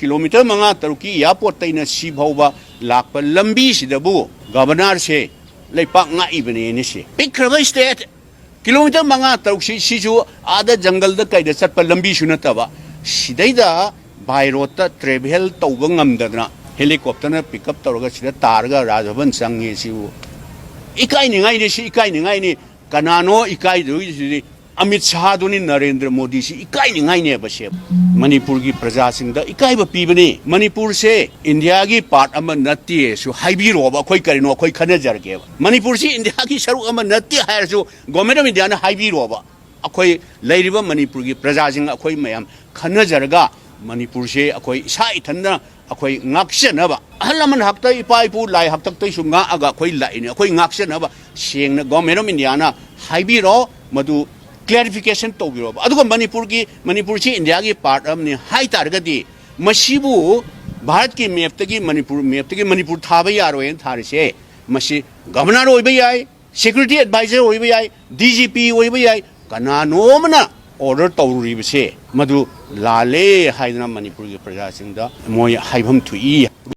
kilometre मंगा तरुकी airport तैना सिफाउबा लाप लंबी सिदबु गवर्नर से लेपाक ngaibane ni se pikraba state kilometre मंगा तरुक सिजु आदा जंगल द कैद चटप लंबी सु नतबा सिदैदा बाय रोड ता ट्रेवल तौब ngamdana हेलीकॉप्टर न पिकअप तौरगा सिदा तारगा राजभवन संगे सिउ इकाई निगाई ने सि इकाई निगाई ने कनानो इकाई दुई अमित शाह दुनी नरेंद्र मोदी से इकाई निगाई ने बसे मणिपुर की प्रजा सिंह द इकाई ब पीबने मणिपुर से इंडिया की पार्ट अम नत्ती सु हाइबीरो बा कोई करिनो कोई खनजर के मणिपुर से इंडिया की सरुक अम नत्ती हायर सु गवर्नमेंट ऑफ इंडिया न हाइबीरो बा अखोई लेरिबा मणिपुर की प्रजा सिंह अखोई मयाम खनजरगा मणिपुर से अखोई इसा इथनना अखोई ngaksenaba ahalaman hakta ipa ipu lai haktak tai sunga aga akhoi lai ne akhoi ngaksenaba sengna government of india na haibiro madu clarification tobiro aduga manipur chi india gi part am ne hai targadi masibu bharat ki map tagi manipur thaba yaro en tharise masi governor oiba yai security advisor oiba yai dgp oiba yai kananomna order tawri bse madu लाले हाइदना मणिपुर की प्रजा सिंह दा मोय हाइभम Thuy